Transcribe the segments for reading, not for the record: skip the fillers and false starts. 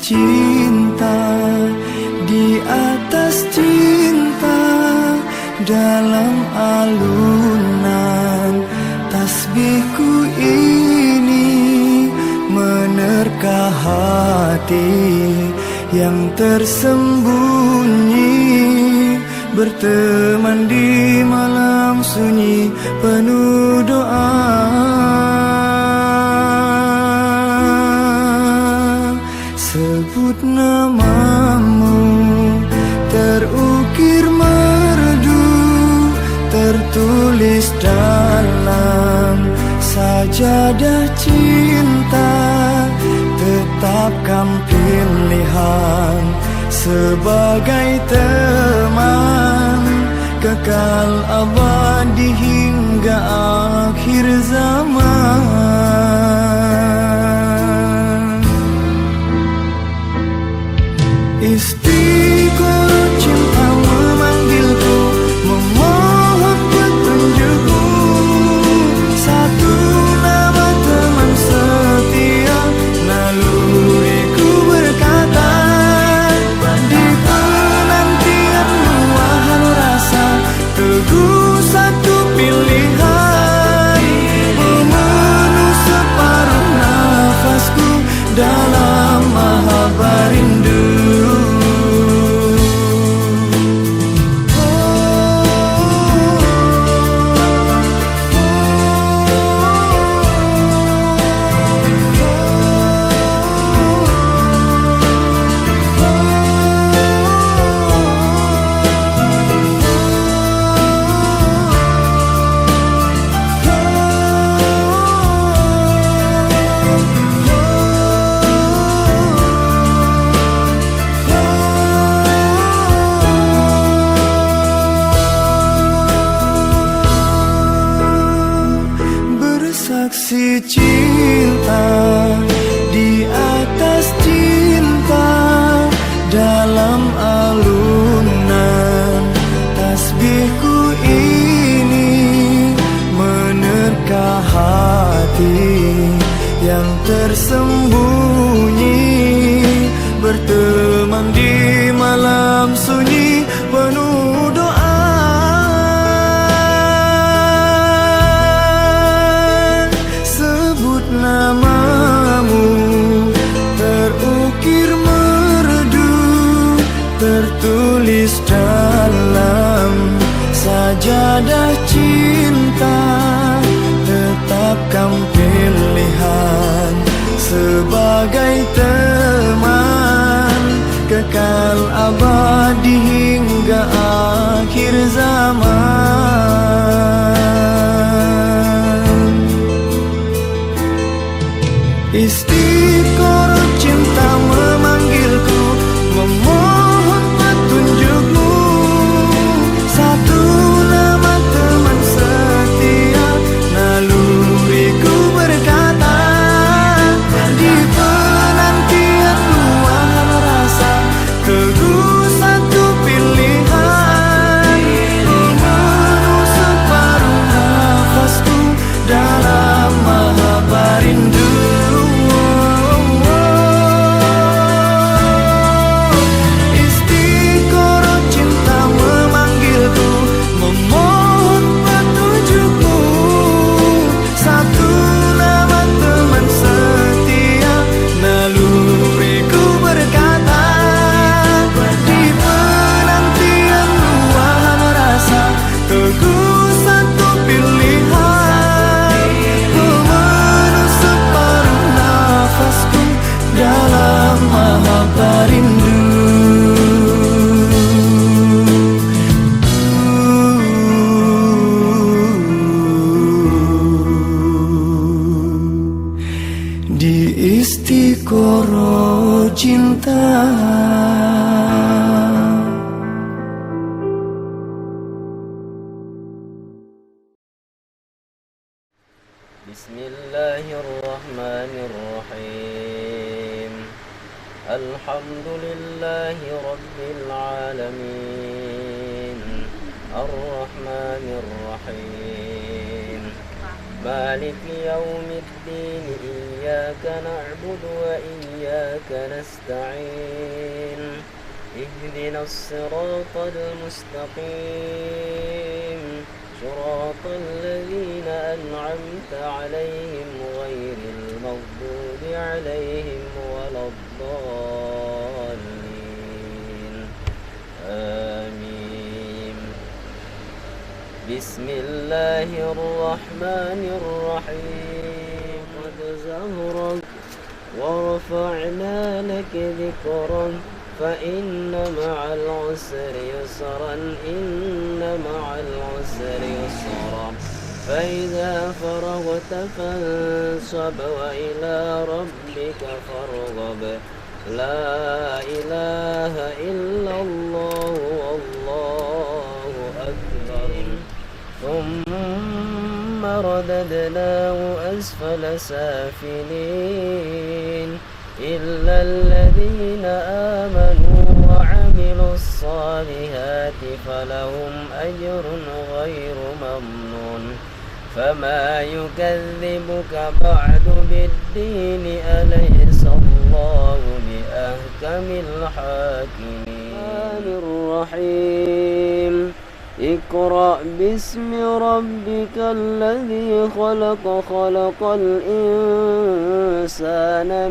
cinta, di atas cinta, dalam alunan tasbihku ini menerka hati yang tersembunyi, berteman di malam sunyi penuh doa. Sebut namamu, terukir merdu, tertulis dalam sajadah cinta. Tetapkan pilihan sebagai teman, kekal abadi hingga akhir zaman. Istiqoroh cinta memanggilku, memohon petunjukmu. Satu nama teman setia, naluriku berkata, di penantian luahan rasa, teguh satu pilihan, memenuh separuh nafasku dalam mahabbah rindu. Bersaksi cinta, di atas cinta, dalam alunan tasbihku ini menerka hati yang tersembunyi, berteman di malam sunyi penuh doa. Namamu terukir merdu, tertulis dalam sajadah cinta. Tetapkan pilihan sebagai teman, kekal abadi hingga akhir zaman. Istiqoroh cinta memanggilku, memohon petunjukmu. Satu nama teman setia, naluriku berkata, di penantian luahan rasa, teguh satu pilihan, memenuh separuh nafasku dalam mahabbah rindu. Di istiqoroh cinta. Bismillahirrahmanirrahim. Alhamdulillahi rabbil alamin, ar-rahmanir rahim, مالك يوم الدين إياك نعبد وإياك نستعين اهدنا الصراط المستقيم صراط الذين أنعمت عليهم غير المغضوب عليهم ولا الضالين آمين. بسم الله الرحمن الرحيم. قد زهرك ورفعنا لك ذكرا فإن مع العسر يسرا إن مع العسر يسرا فإذا فرغت فانصب وإلى ربك فارغب لا إله إلا الله والله أكبر. ثم رددناه أسفل سافلين إلا الذين آمنوا وعملوا الصالحات فلهم أجر غير ممنون. فما يكذبك بعد بالدين أليس الله بأحكم الحاكمين. الرحيم. اقرأ باسم ربك الذي خلق خلق الإنسان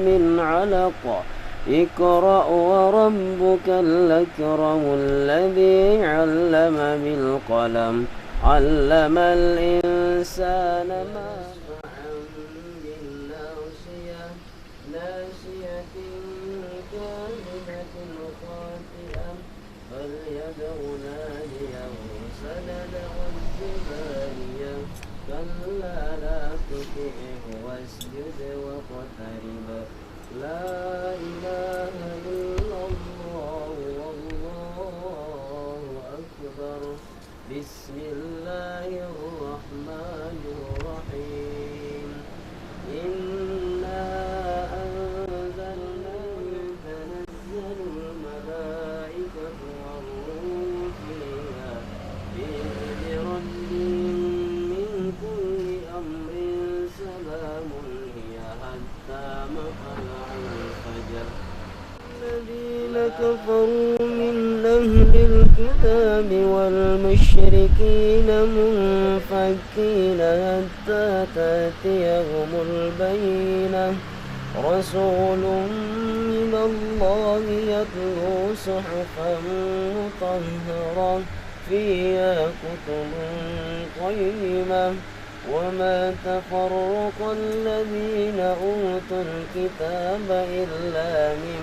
من علق اقرأ وربك الأكرم الذي علم بالقلم علم الإنسان ما ناشية كاذبة خاطئة فليدع ناديه سندع الجبالية كلا لا تطعه واسجد واقترب لا إله إلا الله والله أكبر. بسم الله الرحمن الرحيم. إنا أنزلنا تنزل الملائكة والروح فيها بإذن ربهم من كل أمر سلام هي حتى مطلع الفجر. الذين كفروا من أهل الكتاب والمشركين منفكين حتى تأتيهم البينة رسول من الله يتلو صحفا مطهرة فيها كتب قيمة وما تفرق الذين أوتوا الكتاب إلا من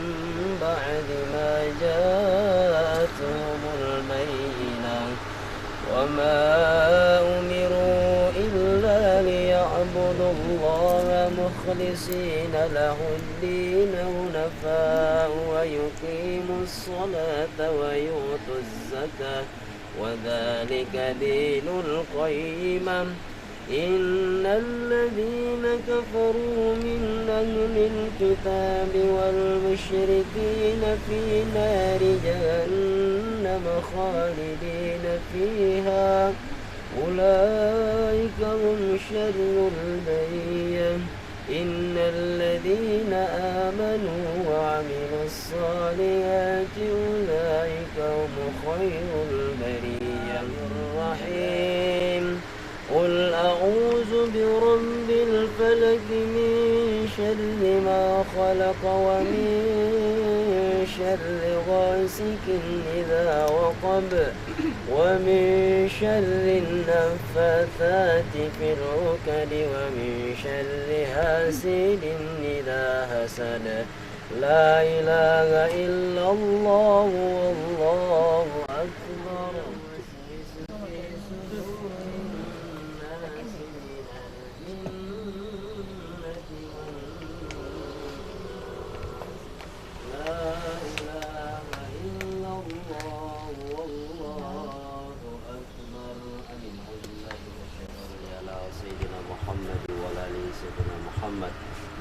بعد ما جاءتهم البينة وما أمروا إلا ليعبدوا الله مخلصين له الدين حنفاء ويقيموا الصلاة ويؤتوا الزكاة وذلك دين القيمة. إن الذين كفروا من أهل الكتاب والمشركين في نار جهنم خالدين فيها أولئك هم شر البرية. إن الذين آمنوا وعملوا الصالحات أولئك هم خير البرية. الرحيم. قل أعوذ برب الفلق من شر ما خلق ومن شر غاسق إذا وقب ومن شر النفاثات في العقد ومن شر حاسد إذا حسد. لا إله إلا الله والله أكبر.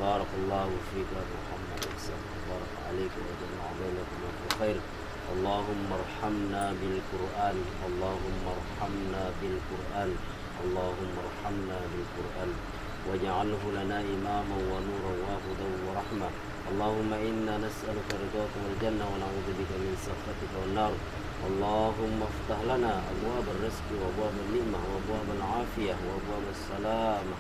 بارك الله فيك يا محمد بارك عليك وجمع بينكم في خير. اللهم ارحمنا بالقرآن اللهم ارحمنا بالقرآن اللهم ارحمنا بالقرآن واجعله لنا إماما ونورا وهدى ورحمة. اللهم إنا نسألك رضاك والجنة ونعوذ بك من سخطك والنار. اللهم افتح لنا أبواب الرزق وأبواب النعمة وأبواب العافية وأبواب السلامة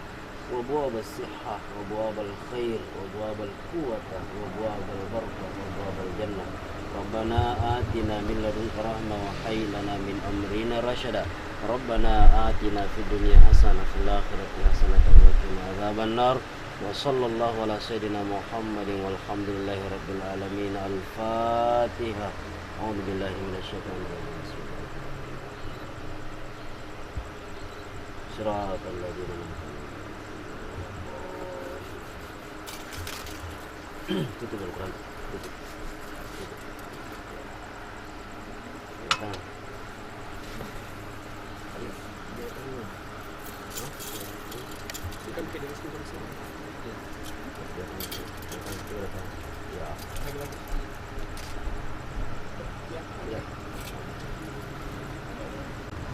وأبواب الصحة وأبواب الخير وأبواب القوة وأبواب البركة وأبواب الجنة. ربنا آتنا من لدنك رحمة وهيئ لنا من أمرنا رشدا. ربنا آتنا في الدنيا حسنة وفي الآخرة حسنة وقنا عذاب النار. وصلى الله على سيدنا محمد والحمد لله رب العالمين. الفاتحة. أعوذ بالله من الشيطان الرجيم. بسم الله صراط الذين أنعمت عليهم. tutup Al-Quran. Tutup.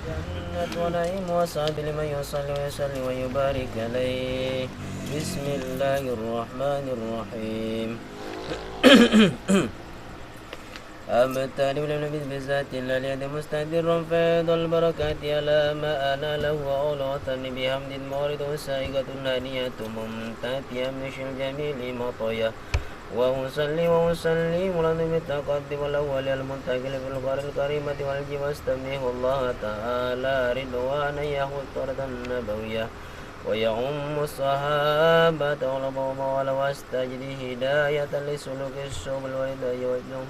جنة ونعيم وسعد لمن يصلي ويسلم ويبارك عليه. بسم الله الرحمن الرحيم. أبتلي بالنبي بذات الله ليد مستدر فيض البركات على ما أنا له أولوة بحمد مورد سائقة نانية ممتاتية من الجميل مطية. وأصلي وأسلم على النبي التقدم الأول المنتقل في القرى الكريمة والجي واستمنه الله تعالى رضوانا يهود طردا النبوية ويعم الصحابة والعلماء واستجد هداية لسلوك السبل والهداية والجنة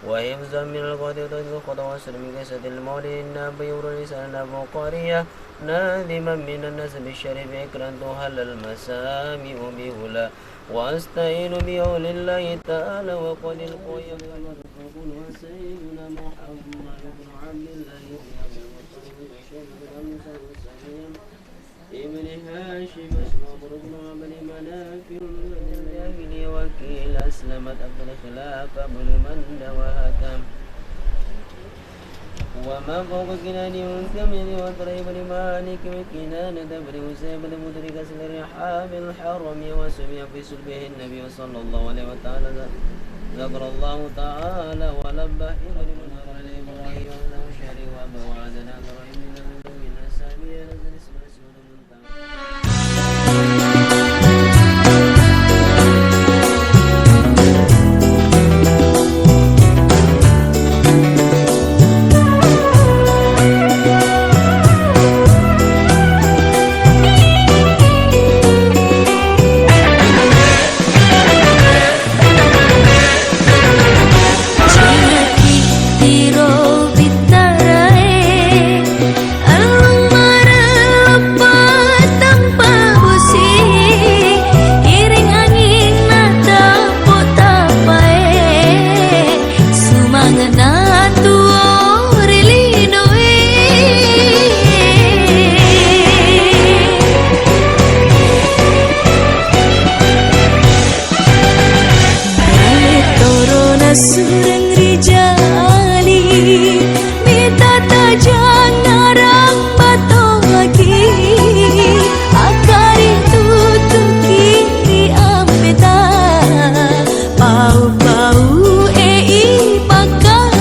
وحفظا من القدر والخطأ وسر من قصة المولد النبي ورسالة البقرية ناظما من النسب الشريف إكرا تهل المسامع بهلا واستعين بقول الله تعالى وقل القيم والرسول وسيدنا محمد بن عبد الله ابن هاشم اسمه بن عبد منافع الجاهلية وكيل أسلمت عبد الخلافة بن من وهتم وما فوق كنان كمن وطريب لمالك وكنانة بن وسيب المدرك سل الرحاب الحرم وسمي في سلبه النبي صلى الله عليه وسلم. ذكر الله تعالى ولبه ابن منهر لإبراهيم وأنه شهر وأبا وعدنا إبراهيم من أسامي نزل اسم رسول المنتهى. Bau-bau ei bakal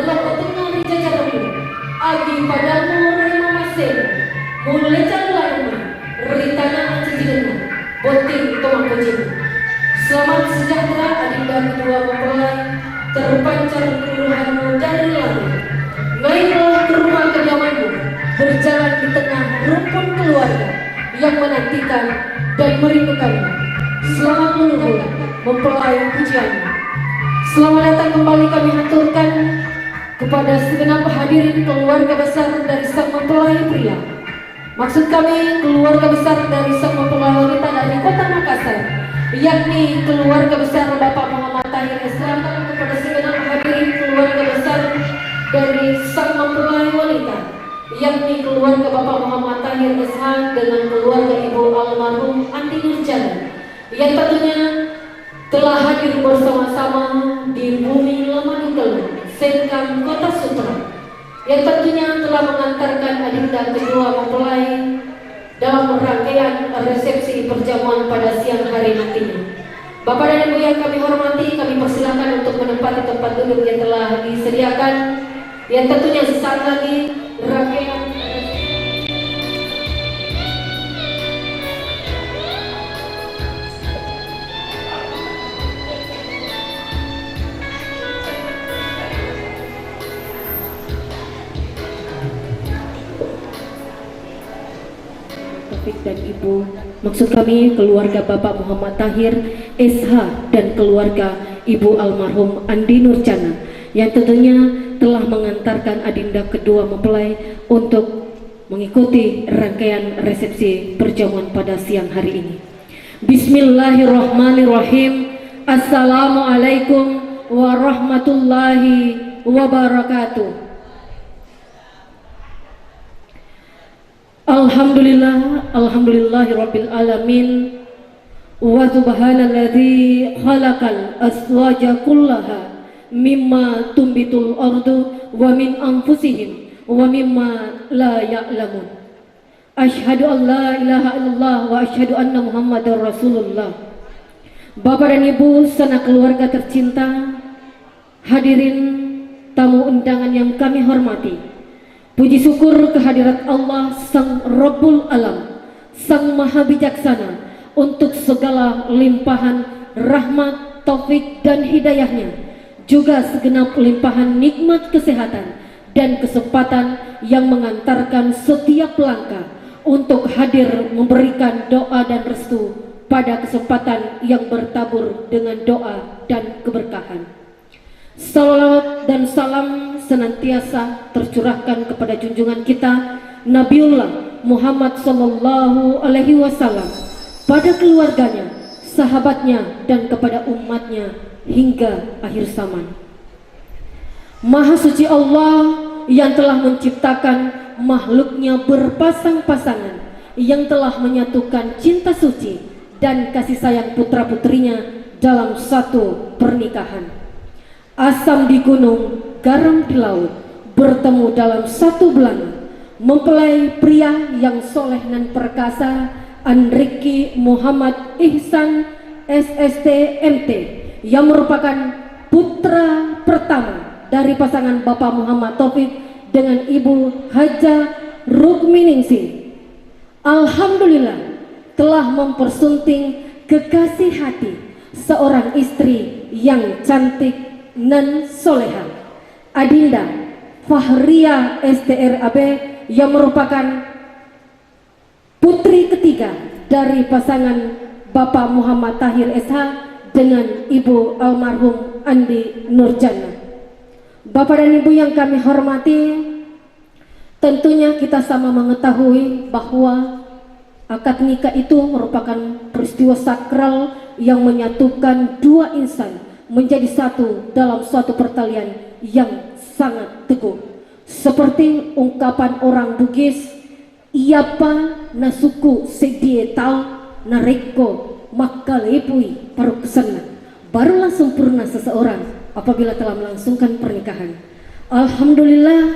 dalam tengah jajaranmu, agi padamu rima masing, mulecan lainmu, ritana cicingan, boting tomakojin. Selamat sejahtera adinda kedua mempelai, terpancar keluhanmu dari langit. Naiklah ke rumah kediamanmu, berjalan di tengah rumpun keluarga yang menantikan dan merindukanmu. Selamat meluhur mempelai pujianmu. Selamat datang kembali kami haturkan kepada segenap hadirin keluarga besar dari sang mempelai pria. Maksud kami keluarga besar dari sang mempelai wanita dari kota Makassar, yakni keluarga besar Bapak Muhammad Tahir Islam, kepada segenap hadirin keluarga besar dari sang mempelai wanita, yakni keluarga Bapak Muhammad Tahir Islam dengan keluarga Ibu almarhum Andi Nurjana, yang tentunya telah hadir bersama-sama di bumi Lamadugel, Sengkang, Kota Sutra, yang tentunya telah mengantarkan adinda kedua mempelai dalam rangkaian resepsi perjamuan pada siang hari nantinya. Bapak dan Ibu yang kami hormati, kami persilakan untuk menempati tempat duduk yang telah disediakan, yang tentunya sesaat lagi rangkaian dan Ibu, maksud kami keluarga Bapak Muhammad Tahir SH dan keluarga Ibu almarhum Andi Nurjana, yang tentunya telah mengantarkan adinda kedua mempelai untuk mengikuti rangkaian resepsi perjamuan pada siang hari ini. Bismillahirrahmanirrahim. Assalamualaikum warahmatullahi wabarakatuh. Alhamdulillahirabbil alamin, wa subhanalladzi khalaqal azwaja kullaha mimma tumbitul ardu wa min anfusihim wa mimma la ya'lamun. Asyhadu an la ilaha illallah wa asyhadu anna muhammadar rasulullah. Bapak dan Ibu sanak keluarga tercinta, hadirin tamu undangan yang kami hormati, puji syukur kehadirat Allah Sang Rabbul Alam, Sang Maha Bijaksana, untuk segala limpahan rahmat, taufik dan hidayahnya, juga segenap limpahan nikmat kesehatan dan kesempatan yang mengantarkan setiap langkah untuk hadir memberikan doa dan restu pada kesempatan yang bertabur dengan doa dan keberkahan. Salawat dan salam senantiasa tercurahkan kepada junjungan kita Nabiullah Muhammad sallallahu alaihi wasallam, pada keluarganya, sahabatnya dan kepada umatnya hingga akhir zaman. Maha suci Allah yang telah menciptakan makhluknya berpasang-pasangan, yang telah menyatukan cinta suci dan kasih sayang putra-putrinya dalam satu pernikahan. Asam di gunung, garam di laut, bertemu dalam satu belanga. Mempelai pria yang soleh dan perkasa, Andriki Muhammad Ihsan SST MT, yang merupakan putra pertama dari pasangan Bapak Muhammad Taufik dengan Ibu Haja Rukminingsih. Alhamdulillah telah mempersunting kekasih hati seorang istri yang cantik nan soleha, Adinda Fahria STRAB, yang merupakan putri ketiga dari pasangan Bapak Muhammad Tahir SH dengan Ibu almarhum Andi Nurjana. Bapak dan Ibu yang kami hormati, tentunya kita sama mengetahui bahwa akad nikah itu merupakan peristiwa sakral yang menyatukan dua insan menjadi satu dalam suatu pertalian yang sangat teguh. Seperti ungkapan orang Bugis, iapa nasuku sedietal nareko makalepui parukesana, barulah sempurna seseorang apabila telah melangsungkan pernikahan. Alhamdulillah,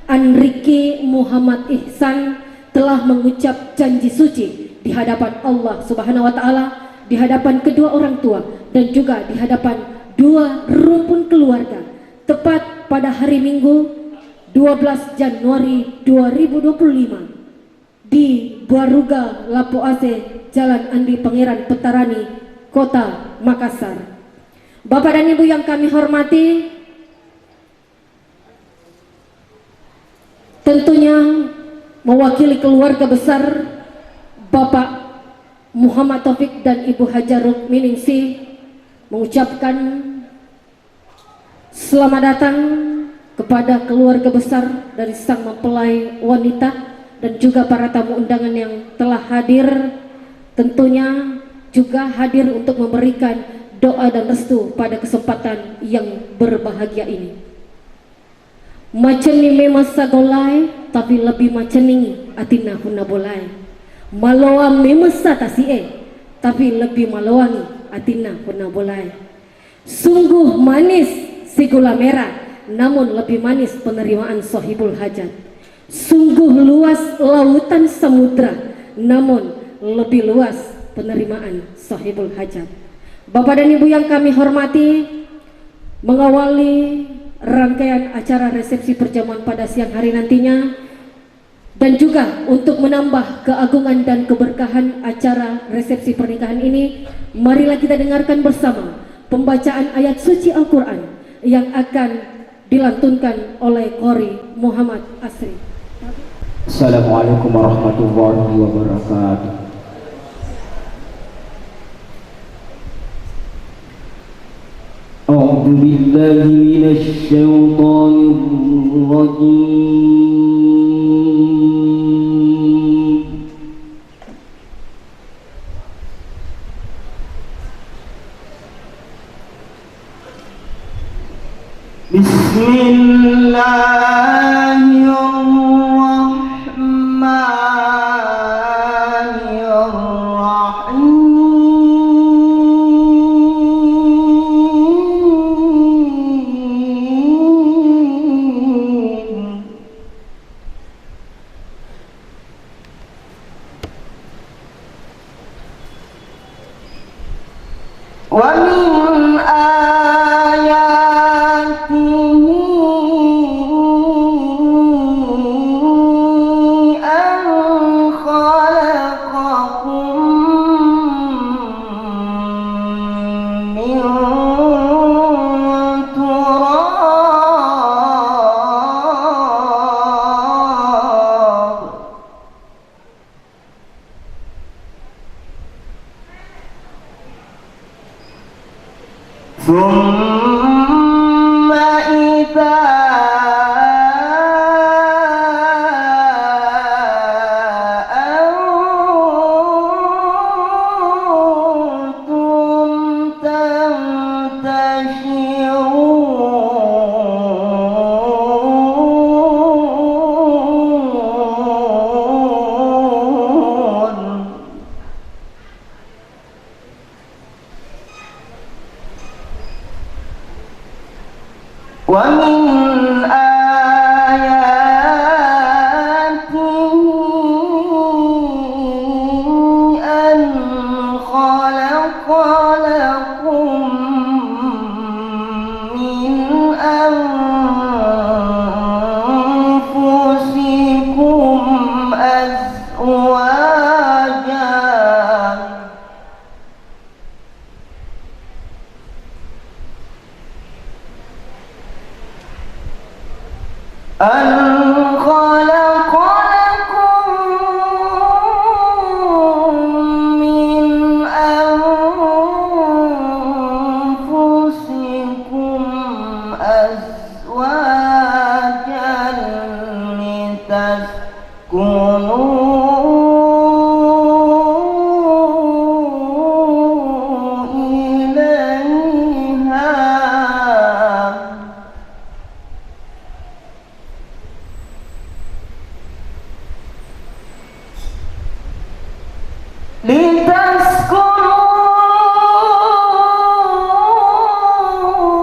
Andriki Muhammad Ihsan telah mengucap janji suci di hadapan Allah Subhanahu wa taala, di hadapan kedua orang tua dan juga di hadapan dua rumpun keluarga, tepat pada hari Minggu 12 Januari 2025 di Buaruga Lapo Ase, Jalan Andi Pangeran Petarani, Kota Makassar. Bapak dan Ibu yang kami hormati, tentunya mewakili keluarga besar Bapak Muhammad Taufik dan Ibu Hajar Rukminingsih mengucapkan selamat datang kepada keluarga besar dari sang mempelai wanita dan juga para tamu undangan yang telah hadir, tentunya juga hadir untuk memberikan doa dan restu pada kesempatan yang berbahagia ini. Maceni memang sagolai, tapi lebih maceningi atina huna bolai. Maloa memang tasie, tapi lebih maloangi atina huna bolai. Sungguh manis si gula merah, namun lebih manis penerimaan sahibul hajat. Sungguh luas lautan samudra, namun lebih luas penerimaan sahibul hajat. Bapak dan Ibu yang kami hormati, mengawali rangkaian acara resepsi perjamuan pada siang hari nantinya, dan juga untuk menambah keagungan dan keberkahan acara resepsi pernikahan ini, marilah kita dengarkan bersama pembacaan ayat suci Al-Quran yang akan dilantunkan oleh Qori Muhammad Asri. Assalamualaikum warahmatullahi wabarakatuh. A'udzu billahi minasy syaithanir rajim. ومن آياته أن خلقكم من تراب ثم إذا أنتم تنتشرون ومن آياته أن خلق لكم من أنفسكم أزواجا أن خلق لكم من أنفسكم أزواجا لتسكنوا إليها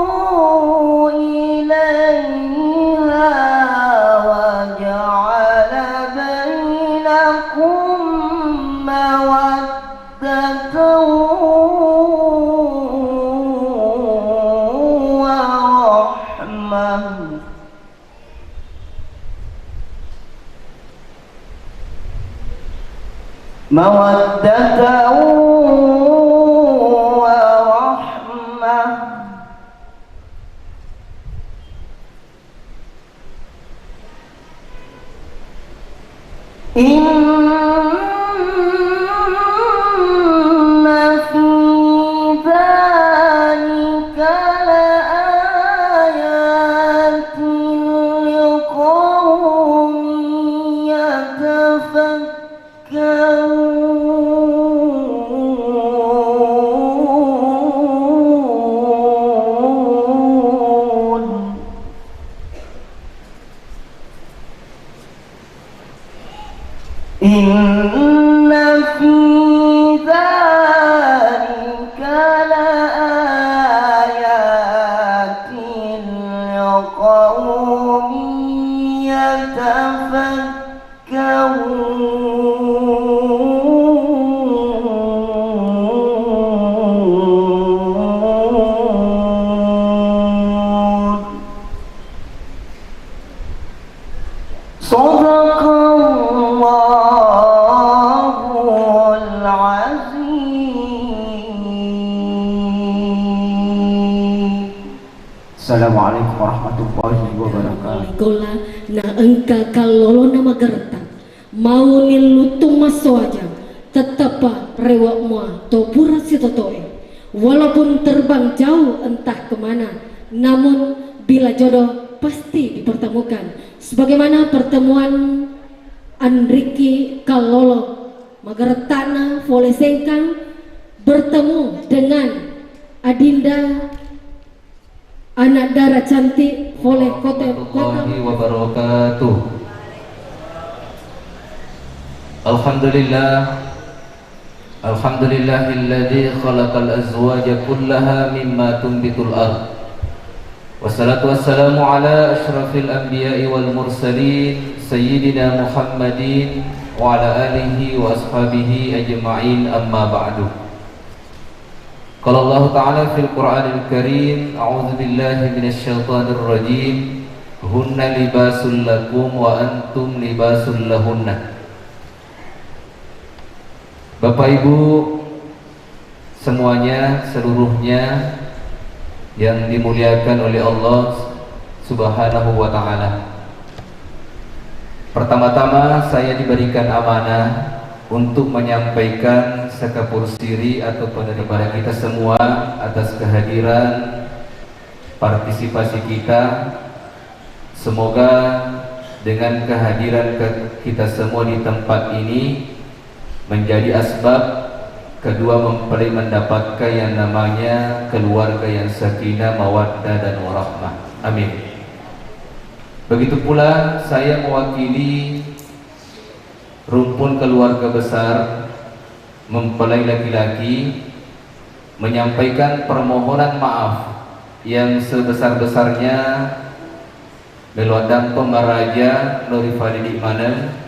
لتسكنوا إليها وجعل بينكم مودة ورحمة مودة ورحمة إن في ذلك لآيات لقوم يتفكرون إن في ذلك لآيات لقوم يتفكرون صدق الله العظيم. Assalamualaikum warahmatullahi wabarakatuh. Gola na engka kalolo na magerta mau nilutung masoaja tetapa rewak mua to pura sitotoe walaupun terbang jauh entah kemana, namun bila jodoh pasti dipertemukan sebagaimana pertemuan Andriki Kalolo Mageretana Volesengkang bertemu dengan Adinda anak darah cantik oleh kota warahmatullahi wabarakatuh. Alhamdulillahilladzi khalaqal azwaja kullaha mimma tunbitul ardh. Wassalatu wassalamu ala asyrafil anbiya'i wal mursalin sayyidina Muhammadin wa ala alihi wa ashabihi ajma'in, amma ba'du. Qala Allah Ta'ala fil Qur'anil Karim, a'udzu billahi minasy syaithanir rajim, hunna libasul lakum wa antum libasul lahunna. Bapak Ibu semuanya, seluruhnya yang dimuliakan oleh Allah Subhanahu wa Ta'ala. Pertama-tama saya diberikan amanah untuk menyampaikan sekapur siri atau kepada kita semua atas kehadiran partisipasi kita. Semoga dengan kehadiran kita semua di tempat ini menjadi asbab kedua mempelai mendapatkan yang namanya keluarga yang sakinah, mawaddah dan warahmah. Amin. Begitu pula saya mewakili rumpun keluarga besar mempelai laki-laki menyampaikan permohonan maaf yang sebesar-besarnya meluadang pemaraja Nuri Fadidi mana.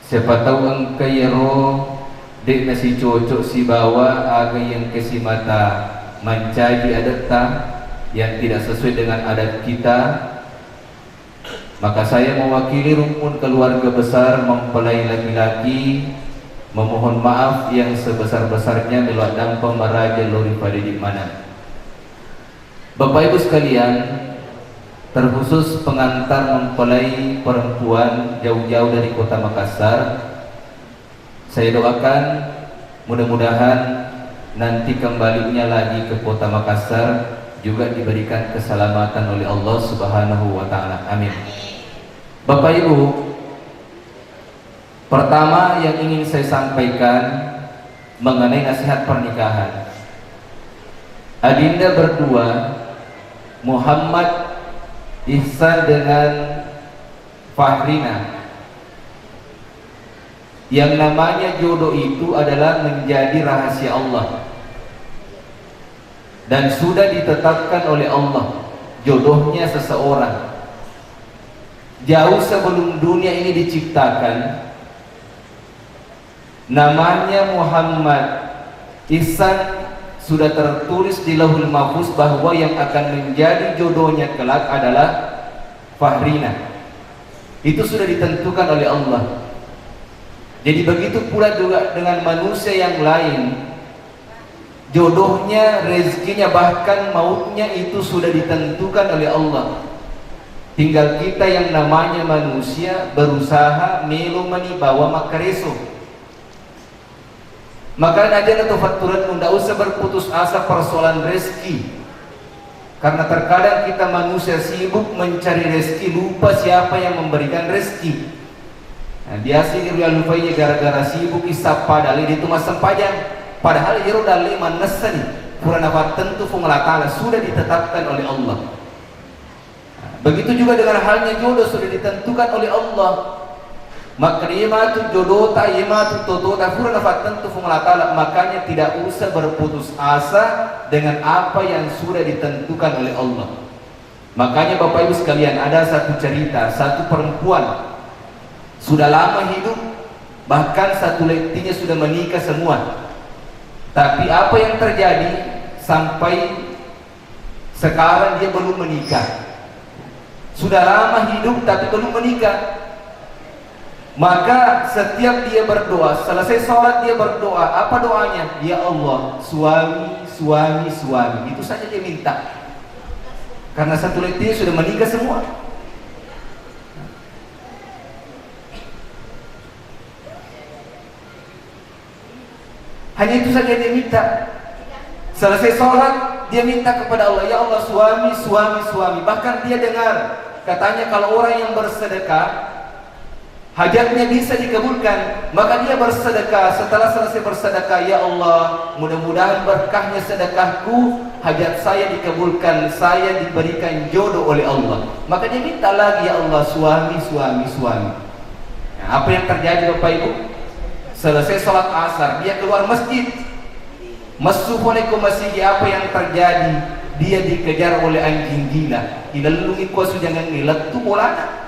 Siapa tahu engkau yero dek nasi cocok si bawa aga yang kesi mata mencaji adat yang tidak sesuai dengan adat kita. Maka saya mewakili rumpun keluarga besar mempelai laki-laki memohon maaf yang sebesar-besarnya meluadang pemaraja Nuri Fadidi mana. Bapak Ibu sekalian, terkhusus pengantar mempelai perempuan jauh-jauh dari kota Makassar, saya doakan mudah-mudahan nanti kembalinya lagi ke kota Makassar juga diberikan keselamatan oleh Allah Subhanahu wa Ta'ala. Amin. Bapak Ibu, pertama yang ingin saya sampaikan mengenai nasihat pernikahan. Adinda berdua, Muhammad Ihsan dengan Fahrina, yang namanya jodoh itu adalah menjadi rahasia Allah dan sudah ditetapkan oleh Allah jodohnya seseorang jauh sebelum dunia ini diciptakan. Namanya Muhammad Ihsan sudah tertulis di Lauhul Mahfuz bahwa yang akan menjadi jodohnya kelak adalah Fahrina. Itu sudah ditentukan oleh Allah. Jadi begitu pula juga dengan manusia yang lain. Jodohnya, rezekinya, bahkan mautnya itu sudah ditentukan oleh Allah. Tinggal kita yang namanya manusia berusaha melu manibawa makareso. Maka aja atau faturan tidak usah berputus asa persoalan rezeki. Karena terkadang kita manusia sibuk mencari rezeki, lupa siapa yang memberikan rezeki. Nah, biasa dia lupanya gara-gara sibuk isap padahal itu masa panjang. Padahal ia udah lima nasani kurang apa tentu Allah Ta'ala sudah ditetapkan oleh Allah. Nah, begitu juga dengan halnya jodoh sudah ditentukan oleh Allah. Maka imatu jodoh ta imatu toto ta kurang apa tentu Allah Ta'ala. Makanya tidak usah berputus asa dengan apa yang sudah ditentukan oleh Allah. Makanya Bapak Ibu sekalian, ada satu cerita, satu perempuan sudah lama hidup, bahkan satu lektinya sudah menikah semua. Tapi apa yang terjadi sampai sekarang dia belum menikah. Sudah lama hidup tapi belum menikah. Maka setiap dia berdoa, selesai sholat dia berdoa. Apa doanya? Ya Allah, suami, suami, suami. Itu saja dia minta. Karena satu lektinya sudah menikah semua. Hanya itu saja dia minta. Selesai sholat dia minta kepada Allah, ya Allah, suami, suami, suami. Bahkan dia dengar katanya kalau orang yang bersedekah hajatnya bisa dikabulkan, maka dia bersedekah. Setelah selesai bersedekah, ya Allah, mudah-mudahan berkahnya sedekahku, hajat saya dikabulkan, saya diberikan jodoh oleh Allah. Maka dia minta lagi, ya Allah, suami, suami, suami. Nah, apa yang terjadi Bapak Ibu? Selesai sholat asar, dia keluar masjid. Masuk ke masjid, apa yang terjadi? Dia dikejar oleh anjing gila. Ilalungi kuasu jangan ngilat tu bolana.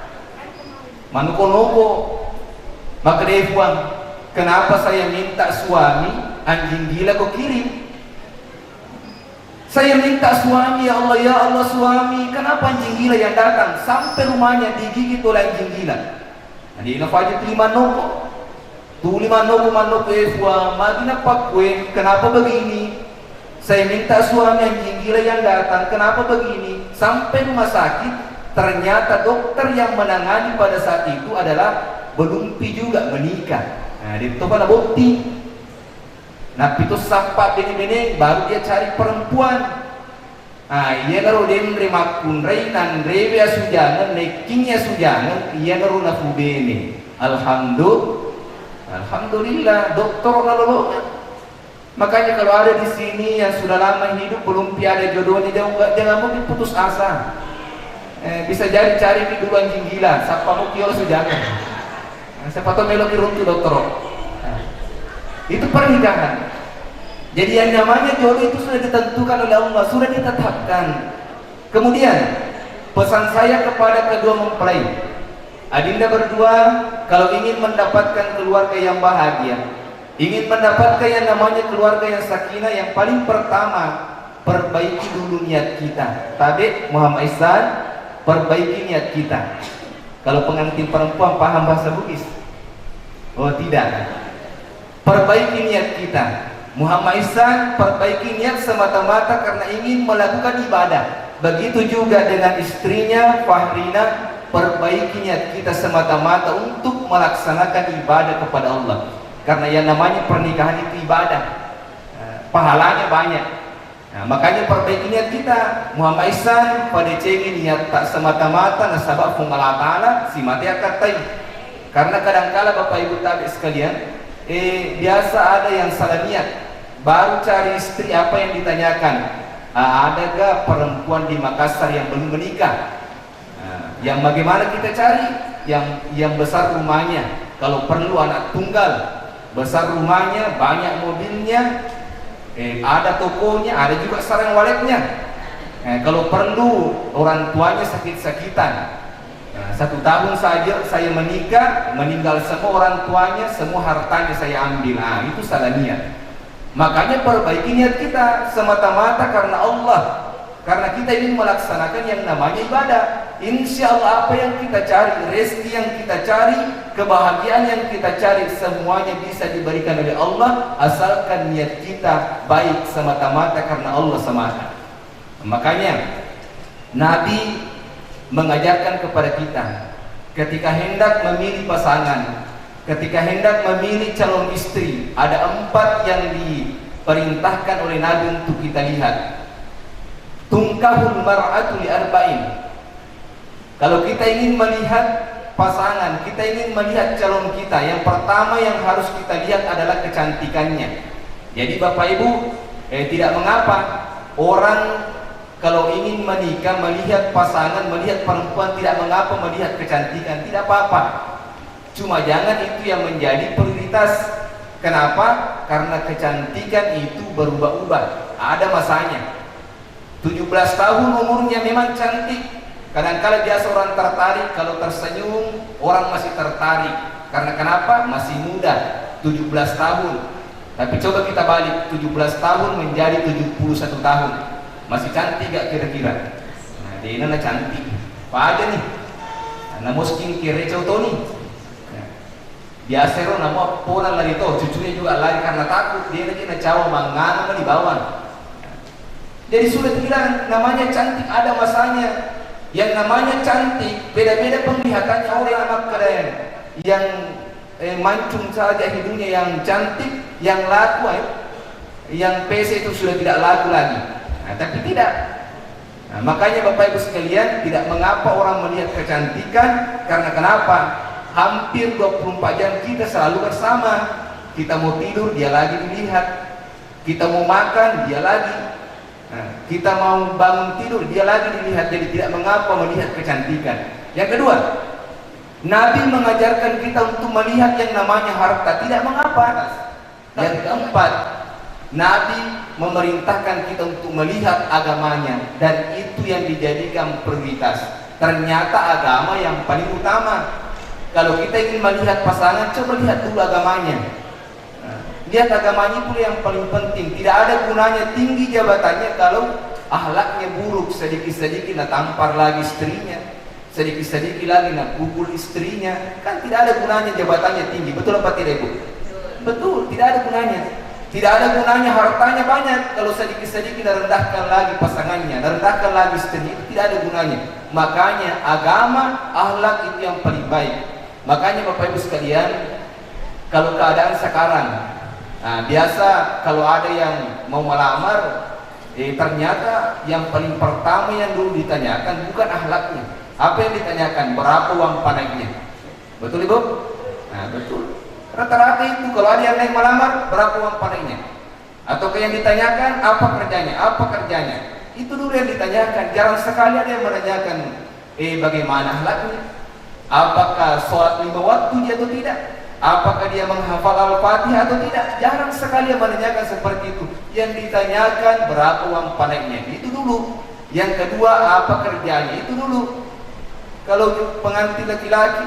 Manuko-nuko. Maka dia buang. Kenapa saya minta suami, anjing gila kau kirim? Saya minta suami, ya Allah suami. Kenapa anjing gila yang datang sampai rumahnya digigit oleh anjing gila? Nah, di Nafajit 5 noko. Tuli manoko magina pakwe, kenapa begini? Saya minta suami anjing gila yang datang, kenapa begini? Sampai rumah sakit, ternyata dokter yang menangani pada saat itu adalah belum juga menikah. Nah, itu pada bukti. Nah, itu sampai bini-bini baru dia cari perempuan. Nah, iya kalau dia menerima kunrai nan revia sujangan, nekingnya sujangan, iya kalau nafu bini. Alhamdulillah, dokter nolongan. Makanya kalau ada di sini yang sudah lama hidup belum ada jodohnya, jangan mungkin putus asa. Bisa jadi cari di dulu anjing gila, siapa mau kiol sejangan. Siapa tahu melok iruntu dokter. Itu pernikahan. Jadi yang namanya jodoh itu sudah ditentukan oleh Allah, sudah ditetapkan. Kemudian pesan saya kepada kedua mempelai, adinda berdua, kalau ingin mendapatkan keluarga yang bahagia, ingin mendapatkan yang namanya keluarga yang sakinah, yang paling pertama perbaiki dulu niat kita. Tabe Muhammad Ihsan, perbaiki niat kita. Kalau pengantin perempuan paham bahasa Bugis? Oh tidak. Perbaiki niat kita. Muhammad Ihsan perbaiki niat semata-mata karena ingin melakukan ibadah. Begitu juga dengan istrinya Fahrina, perbaiki niat kita semata-mata untuk melaksanakan ibadah kepada Allah. Karena yang namanya pernikahan itu ibadah, pahalanya banyak. Nah, makanya perbaiki niat kita. Muhammad Ihsan pada cengin niat tak semata-mata nasabah Allah Ta'ala si mati akatai. Karena kadangkala Bapak Ibu tabi sekalian, biasa ada yang salah niat, baru cari istri apa yang ditanyakan, adakah perempuan di Makassar yang belum menikah? Yang bagaimana kita cari? Yang besar rumahnya, kalau perlu anak tunggal, besar rumahnya, banyak mobilnya, ada tokonya, ada juga sarang waletnya. Kalau perlu orang tuanya sakit-sakitan. 1 tahun saja saya menikah, meninggal semua orang tuanya, semua hartanya saya ambil. Itu salah niat. Makanya perbaiki niat kita semata-mata karena Allah, karena kita ingin melaksanakan yang namanya ibadah. insya Allah apa yang kita cari, rezeki yang kita cari, kebahagiaan yang kita cari, semuanya bisa diberikan oleh Allah asalkan niat kita baik semata-mata karena Allah semata. Makanya Nabi mengajarkan kepada kita ketika hendak memilih pasangan, ketika hendak memilih calon istri, ada 4 yang diperintahkan oleh Nabi untuk kita lihat. Tungkahul mar'atu li arba'in. Kalau kita ingin melihat pasangan, kita ingin melihat calon kita, yang pertama yang harus kita lihat adalah kecantikannya. Jadi Bapak Ibu, tidak mengapa orang kalau ingin menikah, melihat pasangan, melihat perempuan, tidak mengapa melihat kecantikan, tidak apa-apa. Cuma jangan itu yang menjadi prioritas. Kenapa? Karena kecantikan itu berubah-ubah, ada masanya. 17 tahun umurnya memang cantik. Kadang-kadang biasa orang tertarik, kalau tersenyum orang masih tertarik. Karena kenapa? Masih muda, 17 tahun. Tapi coba kita balik, 17 tahun menjadi 71 tahun. Masih cantik gak kira-kira? Nah, dia ini cantik. Apa aja nih? Nah, mau skincare contoh nih. Biasa nama pola lari to, cucunya juga lari karena takut. Dia lagi cawa mangana di bawah. Jadi sudah bilang namanya cantik ada masanya. Yang namanya cantik beda-beda penglihatannya orang anak keren. Yang mancung saja hidungnya yang cantik, yang laku yang PC itu sudah tidak laku lagi. Nah, tapi tidak. Nah, makanya Bapak Ibu sekalian, tidak mengapa orang melihat kecantikan. Karena kenapa? Hampir 24 jam kita selalu bersama. Kita mau tidur dia lagi dilihat, kita mau makan dia lagi. Nah, kita mau bangun tidur dia lagi dilihat. Jadi tidak mengapa melihat kecantikan. Yang kedua, Nabi mengajarkan kita untuk melihat yang namanya harta, tidak mengapa. Yang keempat, Nabi memerintahkan kita untuk melihat agamanya, dan itu yang dijadikan prioritas. Ternyata agama yang paling utama. Kalau kita ingin melihat pasangan, coba lihat dulu agamanya. Lihat agamanya itu yang paling penting. Tidak ada gunanya tinggi jabatannya kalau akhlaknya buruk. Sedikit-sedikit nak tampar lagi istrinya, sedikit-sedikit lagi nak pukul istrinya. Kan tidak ada gunanya jabatannya tinggi. Betul apa tidak Ibu? Betul, tidak ada gunanya. Tidak ada gunanya hartanya banyak kalau sedikit-sedikit rendahkan lagi pasangannya, rendahkan lagi istrinya, itu tidak ada gunanya. Makanya agama, akhlak itu yang paling baik. Makanya Bapak Ibu sekalian, kalau keadaan sekarang, nah, biasa kalau ada yang mau melamar, ternyata yang paling pertama yang dulu ditanyakan bukan akhlaknya. Apa yang ditanyakan? Berapa uang panainya? Betul Ibu? Nah, betul. Rata-rata itu kalau ada yang naik melamar, berapa uang panainya? Atau yang ditanyakan apa kerjanya? Apa kerjanya? Itu dulu yang ditanyakan. Jarang sekali ada yang menanyakan bagaimana akhlaknya? Apakah sholat 5 waktu dia atau tidak? Apakah dia menghafal Al-Fatihah atau tidak? Jarang sekali yang menanyakan seperti itu. Yang ditanyakan berapa uang panainya, itu dulu. Yang kedua, apa kerjanya, itu dulu. Kalau pengantin laki-laki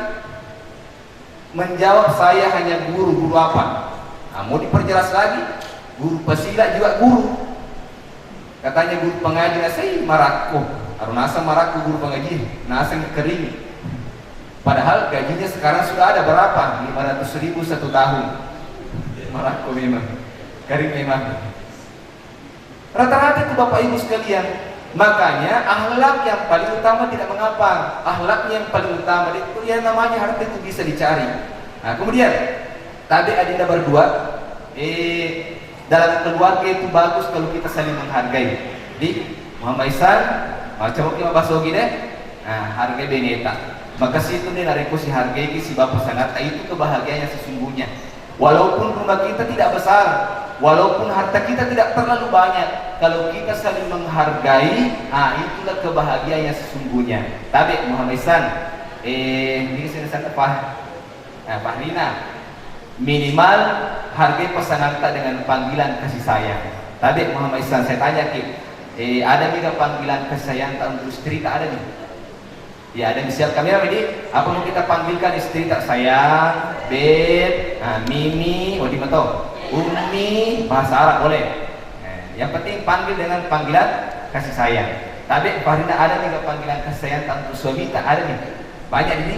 menjawab saya hanya guru apa? Nah, mau diperjelas lagi, guru pesilat juga guru. Katanya guru pengaji saya marako, arunasa marako guru pengaji, nasa kering. Padahal gajinya sekarang sudah ada berapa? 500.000 1 tahun. Marako memang, kering memang. Rata-rata itu Bapak Ibu sekalian. Makanya akhlak yang paling utama tidak mengapa. Akhlaknya yang paling utama itu yang namanya harta itu bisa dicari. Nah, kemudian tadi adinda berdua, dalam keluarga itu bagus kalau kita saling menghargai. Di Muhammad Isan, macam kita bahasa gini, hargai beneta. Maka situ nih nareko si hargai si bapak sangat, itu kebahagiaan yang sesungguhnya. Walaupun rumah kita tidak besar, walaupun harta kita tidak terlalu banyak, kalau kita saling menghargai, itulah kebahagiaan yang sesungguhnya. Tapi Muhammad Isan, ini kesini Pak Rina, minimal hargai pasangan kita dengan panggilan kasih sayang. Tadi Muhammad Isan, saya tanya ada juga panggilan kasih sayang untuk istri tak ada nih? Ya, ada di siap kamera ini. Apa mau kita panggilkan istri tak? Sayang, beb, mimi, di mato, umi, bahasa Arab boleh. Yang penting panggil dengan panggilan kasih sayang. Tapi Farina ada nih panggilan kasih sayang untuk suami tak ada nih. Banyak ini.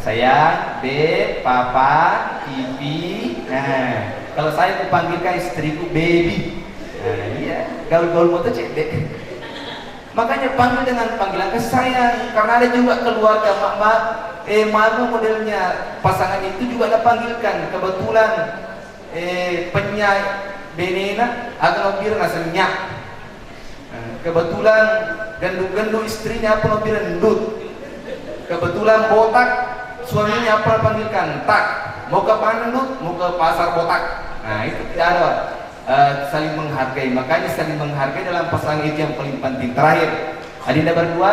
Sayang, beb, papa, pipi. Nah, kalau saya panggilkan istriku baby. Nah, iya, gaul-gaul motor cedek. Makanya panggil dengan panggilan kasih sayang. Karena ada juga keluarga mak-mak, mana modelnya pasangan itu juga ada panggilkan. Kebetulan penyai benena atau nobir naselnya. Kebetulan gendu-gendu istrinya apa nobir endut. Kebetulan botak suaminya apa panggilkan tak. Mau ke mana endut, mau ke pasar botak. Nah itu tidak ada. Saling menghargai, makanya saling menghargai dalam pasangan itu yang paling penting. Terakhir, adinda berdua,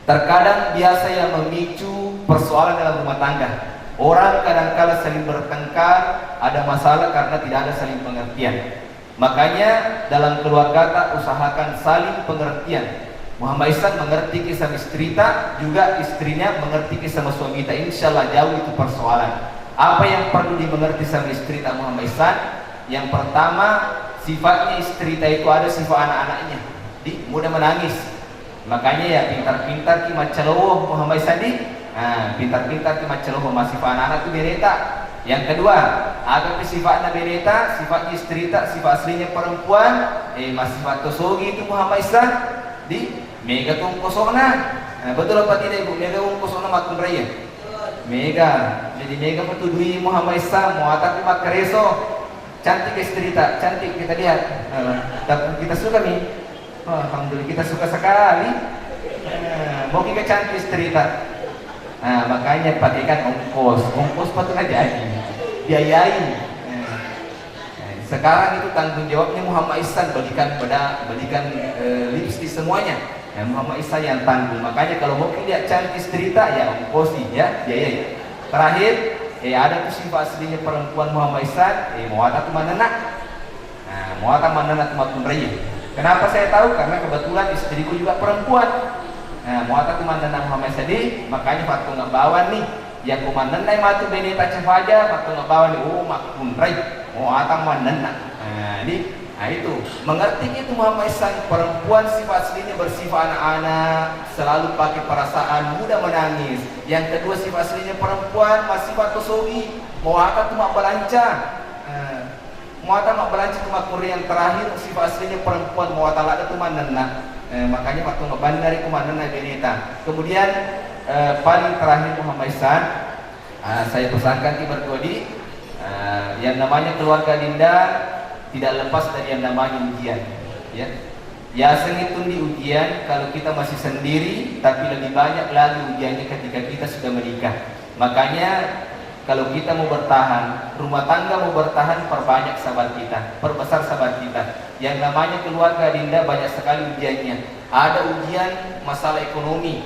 terkadang biasa yang memicu persoalan dalam rumah tangga. Orang kadang-kala saling bertengkar, ada masalah karena tidak ada saling pengertian. Makanya dalam keluarga tak usahakan saling pengertian. Muhammad Ihsan mengerti kisah istri tak, juga istrinya mengerti kisah suami tak. Insyaallah jauh itu persoalan. Apa yang perlu dimengerti sama istri tak Muhammad Ihsan? Yang pertama, sifatnya istri tak itu ada sifat anak-anaknya. Mudah menangis. Makanya ya pintar-pintar ki macalowo Muhammad Ihsan di. Nah, pintar-pintar ki macalowo masih sifat anak-anak itu bereta. Yang kedua, ada sifatnya bereta, sifat istri tak, sifat aslinya perempuan, masih sifat tosogi itu Muhammad Ihsan di mega tungkosona. Nah, betul apa tidak ibu? Mega tungkosona makun raya. Mega, jadi mega petudui Muhammad Ihsan mau tapi makareso. Cantik istri tak, cantik kita lihat. Kita suka nih. Oh, alhamdulillah kita suka sekali. Mau kita cantik istri tak. Nah, makanya pakaikan ongkos patutnya jadi biayain. Sekarang itu tanggung jawabnya Muhammad Ihsan balikan lipstick semuanya. Muhammad Ihsan yang tanggung. Makanya kalau mau lihat cantik istri tak ya ongkosi ya biayain. Terakhir, ada tuh sifat aslinya perempuan Muhammad Ihsan, muata tu manana. Nah, muata manana tu matun raya. Kenapa saya tahu? Karena kebetulan istriku juga perempuan. Nah, muata tu manana Muhammad Ihsan di, makanya waktu ngebawa nih, ya ku manana matu beneta cefaja, waktu ngebawa nih, matun raya, muata manana. Nah itu, mengerti itu Muhammad Ihsan, perempuan sifat aslinya bersifat anak-anak, selalu pakai perasaan, mudah menangis. Yang kedua sifat aslinya perempuan, masih sifat tosogi, mau apa tuh mak belanca. Mau apa mak belanca tuh mak yang terakhir sifat aslinya perempuan, mau apa ada tuh manena. Makanya waktu ngebanding dari kumanana beneta. Kemudian paling terakhir Muhammad Ihsan, saya pesankan berdua di yang namanya keluarga Dinda tidak lepas dari yang namanya ujian, ya. Ya sengitun di ujian kalau kita masih sendiri, tapi lebih banyak lagi ujiannya ketika kita sudah menikah. Makanya kalau kita mau bertahan, rumah tangga mau bertahan, perbanyak sabar kita, perbesar sabar kita. Yang namanya keluarga Dinda banyak sekali ujiannya. Ada ujian masalah ekonomi,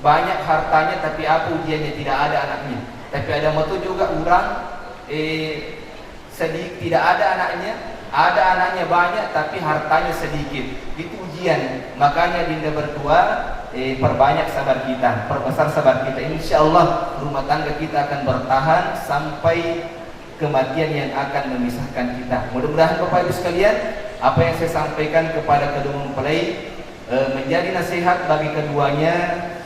banyak hartanya, tapi apa ujiannya? Tidak ada anaknya. Tapi ada moto juga orang sedikit tidak ada anaknya, ada anaknya banyak tapi hartanya sedikit. Itu ujian. Makanya Dinda berdua perbanyak sabar kita, perbesar sabar kita. Insyaallah rumah tangga kita akan bertahan sampai kematian yang akan memisahkan kita. Mudah-mudahan Bapak Ibu sekalian, apa yang saya sampaikan kepada kedua mempelai menjadi nasihat bagi keduanya,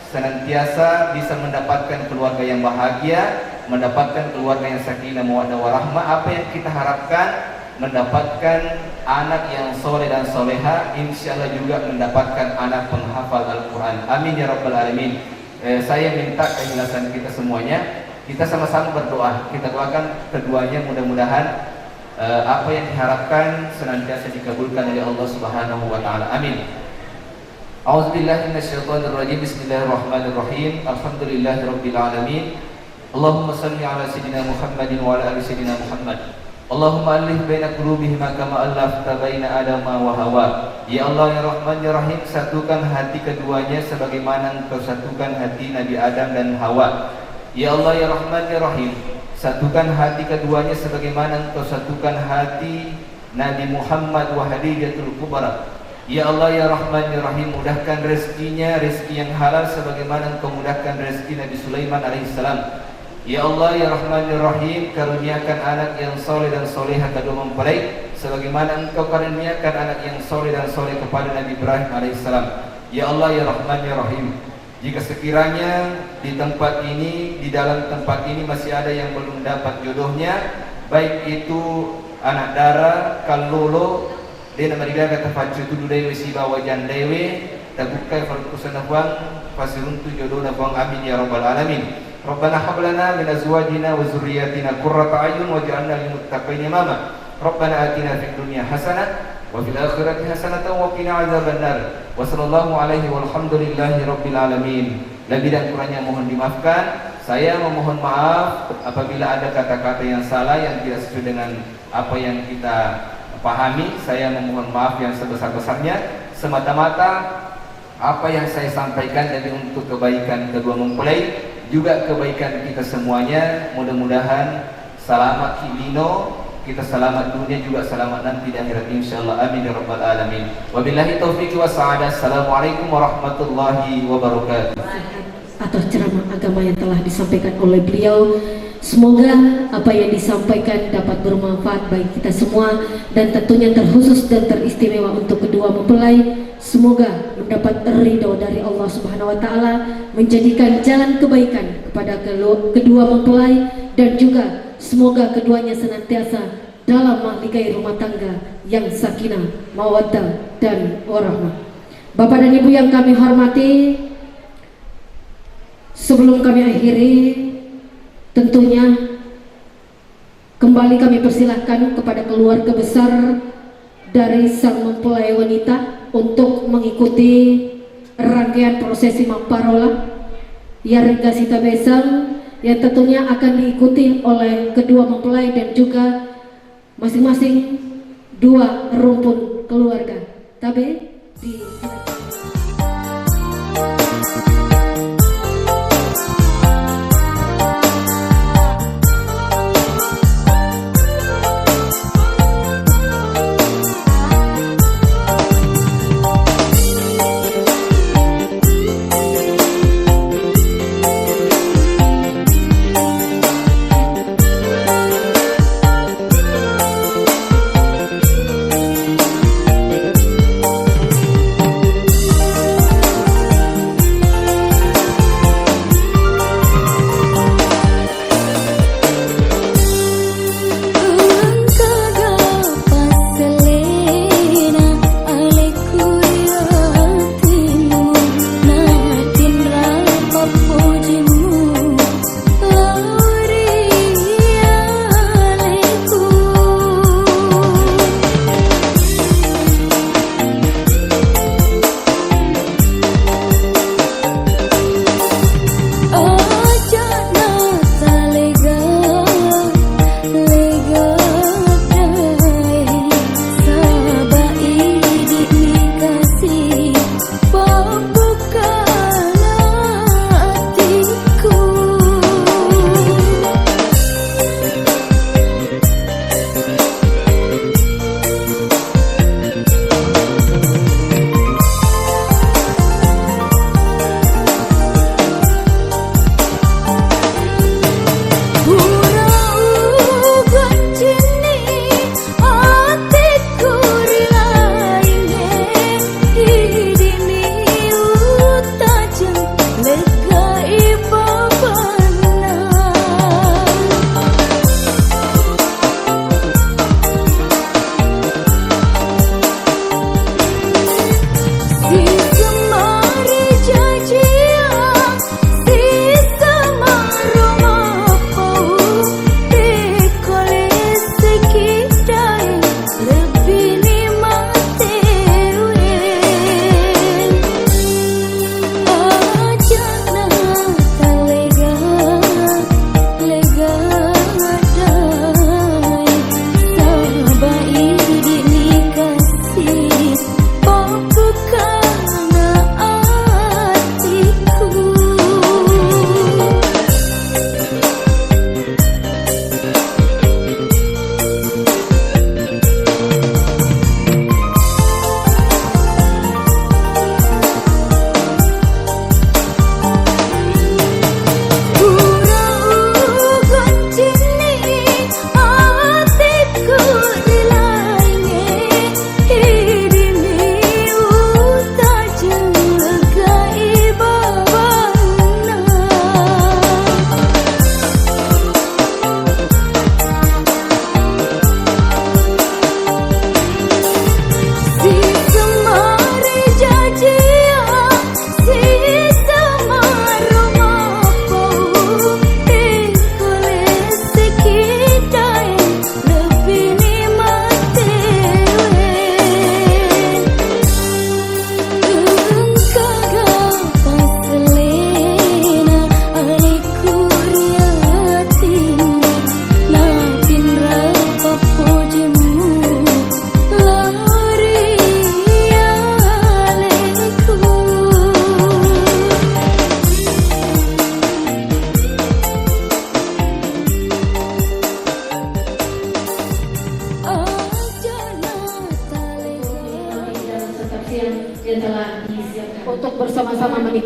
senantiasa bisa mendapatkan keluarga yang bahagia, mendapatkan keluarga yang sakinah mawaddah warahmah. Apa yang kita harapkan, mendapatkan anak yang soleh dan soleha, insyaallah juga mendapatkan anak penghafal Al-Quran. Amin ya rabbal alamin. Saya minta kejelasan kita semuanya, kita sama-sama berdoa. Kita doakan keduanya, mudah-mudahan apa yang diharapkan senantiasa dikabulkan oleh Allah Subhanahu wa taala. Amin. A'udzubillahi minasyaitonirrajim. Bismillahirrahmanirrahim. Alhamdulillahirabbil alamin. Allahumma salli ala sayyidina Muhammadin wa ala ali sayyidina Muhammad. Allahumma alif baina qulubihima kama allafta baina Adama wa Hawa. Ya Allah ya Rahman ya Rahim, satukan hati keduanya sebagaimana Engkau satukan hati Nabi Adam dan Hawa. Ya Allah ya Rahman ya Rahim, satukan hati keduanya sebagaimana Engkau satukan hati Nabi Muhammad wa Hadijatul Kubra. Ya Allah ya Rahman ya Rahim, mudahkan rezekinya, rezeki yang halal sebagaimana Engkau mudahkan rezeki Nabi Sulaiman alaihissalam. Ya Allah ya Rahman ya Rahim, karuniakan anak yang soleh dan solehah kedua mempelai sebagaimana Engkau karuniakan anak yang soleh dan soleh kepada Nabi Ibrahim alaihissalam. Ya Allah ya Rahman ya Rahim, jika sekiranya di tempat ini, di dalam tempat ini masih ada yang belum dapat jodohnya, baik itu anak dara, kalolo, dena marigaga tafacu tu dewe si bawa jan dewe, tabukai farkusan nafwang, fasiruntu jodoh nafwang, amin ya rabbal alamin. Rabbana hablana min azwajina wa zurriyyatina qurrata a'yun waj'alna lil muttaqina imama. Rabbana atina fid dunya hasanah wa fil akhirati hasanatan wa qina adzabannar. Wa sallallahu alaihi walhamdulillahi rabbil alamin. Lebih dan kurangnya mohon dimaafkan. Saya memohon maaf apabila ada kata-kata yang salah yang tidak sesuai dengan apa yang kita pahami. Saya memohon maaf yang sebesar-besarnya. Semata-mata apa yang saya sampaikan dari untuk kebaikan kedua mempelai, juga kebaikan kita semuanya. Mudah-mudahan selamat Kilino, kita selamat dunia juga selamat nanti di akhirat insyaallah, amin ya rabbal alamin. Wabillahi taufiq wa sa'adah. Assalamualaikum warahmatullahi wabarakatuh. Atas ceramah agama yang telah disampaikan oleh beliau, semoga apa yang disampaikan dapat bermanfaat bagi kita semua dan tentunya terkhusus dan teristimewa untuk kedua mempelai. Semoga mendapat ridho dari Allah Subhanahu wa taala, menjadikan jalan kebaikan kepada kedua mempelai, dan juga semoga keduanya senantiasa dalam mahligai rumah tangga yang sakinah, mawaddah dan warahmah. Bapak dan Ibu yang kami hormati, sebelum kami akhiri, tentunya kembali kami persilahkan kepada keluarga besar dari sang mempelai wanita untuk mengikuti rangkaian prosesi Mamparola Yargasita Besang yang tentunya akan diikuti oleh kedua mempelai dan juga masing-masing dua rumpun keluarga. Tapi di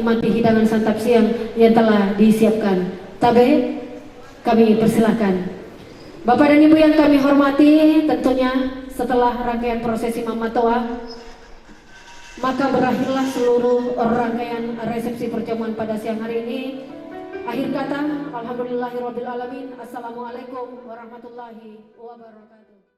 menikmati hidangan santap siang yang telah disiapkan. Tabe, kami persilahkan. Bapak dan Ibu yang kami hormati, tentunya setelah rangkaian prosesi Mamatoa, maka berakhirlah seluruh rangkaian resepsi perjamuan pada siang hari ini. Akhir kata, alhamdulillahirabbil alamin. Assalamualaikum warahmatullahi wabarakatuh.